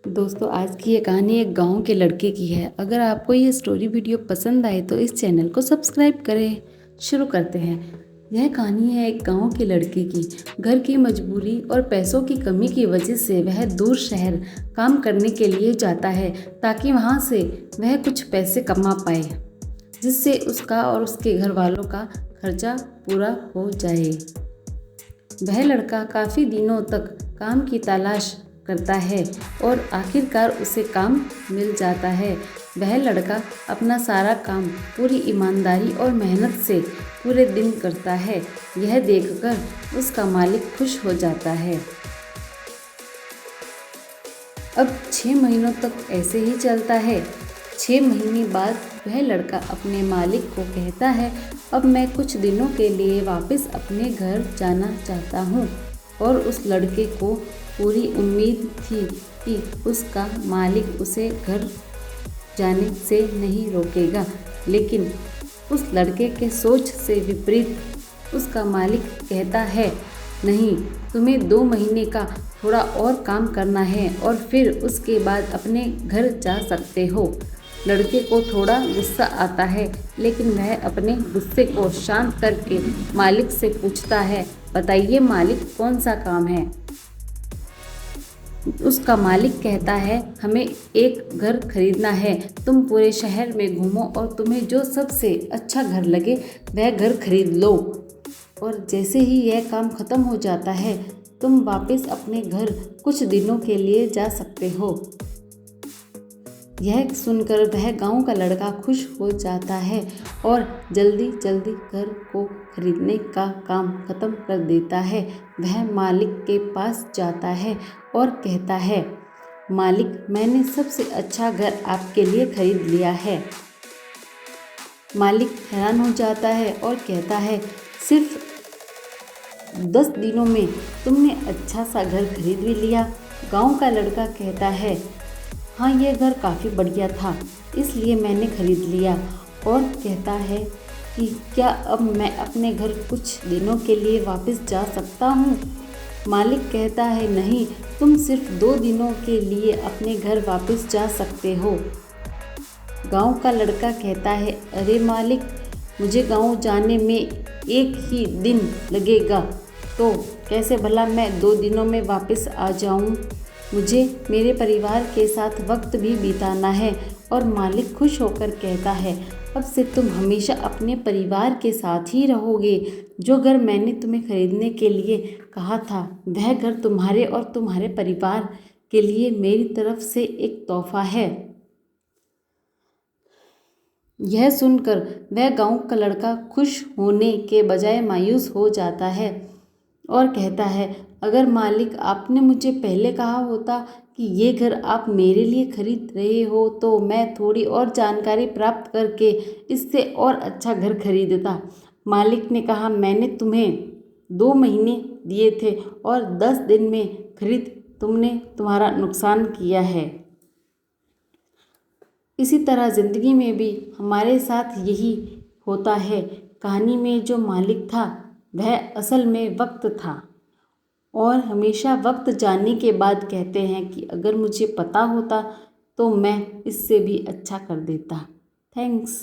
दोस्तों, आज की ये कहानी एक गांव के लड़के की है। अगर आपको ये स्टोरी वीडियो पसंद आए तो इस चैनल को सब्सक्राइब करें। शुरू करते हैं। यह कहानी है एक गांव के लड़के की। घर की मजबूरी और पैसों की कमी की वजह से वह दूर शहर काम करने के लिए जाता है ताकि वहां से वह कुछ पैसे कमा पाए, जिससे उसका और उसके घर वालों का खर्चा पूरा हो जाए। वह लड़का काफ़ी दिनों तक काम की तलाश करता है और आखिरकार उसे काम मिल जाता है। वह लड़का अपना सारा काम पूरी ईमानदारी और मेहनत से पूरे दिन करता है। यह देखकर उसका मालिक खुश हो जाता है। अब 6 महीनों तक ऐसे ही चलता है। 6 महीने बाद वह लड़का अपने मालिक को कहता है, अब मैं कुछ दिनों के लिए वापस अपने घर जाना चाहता हूँ। और उस लड़के को पूरी उम्मीद थी कि उसका मालिक उसे घर जाने से नहीं रोकेगा, लेकिन उस लड़के के सोच से विपरीत उसका मालिक कहता है, नहीं, तुम्हें 2 महीने का थोड़ा और काम करना है और फिर उसके बाद अपने घर जा सकते हो। लड़के को थोड़ा गुस्सा आता है, लेकिन वह अपने गुस्से को शांत करके मालिक से पूछता है, बताइए मालिक, कौन सा काम है। उसका मालिक कहता है, हमें एक घर खरीदना है। तुम पूरे शहर में घूमो और तुम्हें जो सबसे अच्छा घर लगे वह घर खरीद लो, और जैसे ही यह काम खत्म हो जाता है तुम वापस अपने घर कुछ दिनों के लिए जा सकते हो। यह सुनकर वह गांव का लड़का खुश हो जाता है और जल्दी जल्दी घर को खरीदने का काम खत्म कर देता है। वह मालिक के पास जाता है और कहता है, मालिक, मैंने सबसे अच्छा घर आपके लिए खरीद लिया है। मालिक हैरान हो जाता है और कहता है, सिर्फ 10 दिनों में तुमने अच्छा सा घर खरीद भी लिया। गांव का लड़का कहता है, हाँ, यह घर काफ़ी बढ़िया था, इसलिए मैंने खरीद लिया। और कहता है कि क्या अब मैं अपने घर कुछ दिनों के लिए वापस जा सकता हूँ। मालिक कहता है, नहीं, तुम सिर्फ 2 दिनों के लिए अपने घर वापस जा सकते हो। गांव का लड़का कहता है, अरे मालिक, मुझे गांव जाने में एक ही दिन लगेगा, तो कैसे भला मैं 2 दिनों में वापस आ जाऊं। मुझे मेरे परिवार के साथ वक्त भी बिताना है। और मालिक खुश होकर कहता है, अब से तुम हमेशा अपने परिवार के साथ ही रहोगे। जो घर मैंने तुम्हें खरीदने के लिए कहा था, वह घर तुम्हारे और तुम्हारे परिवार के लिए मेरी तरफ से एक तोहफा है। यह सुनकर वह गांव का लड़का खुश होने के बजाय मायूस हो जाता है और कहता है, अगर मालिक, आपने मुझे पहले कहा होता कि ये घर आप मेरे लिए खरीद रहे हो, तो मैं थोड़ी और जानकारी प्राप्त करके इससे और अच्छा घर खरीदता। मालिक ने कहा, मैंने तुम्हें 2 महीने दिए थे और 10 दिन में खरीद तुमने तुम्हारा नुकसान किया है। इसी तरह ज़िंदगी में भी हमारे साथ यही होता है। कहानी में जो मालिक था वह असल में वक्त था, और हमेशा वक्त जाने के बाद कहते हैं कि अगर मुझे पता होता तो मैं इससे भी अच्छा कर देता। थैंक्स।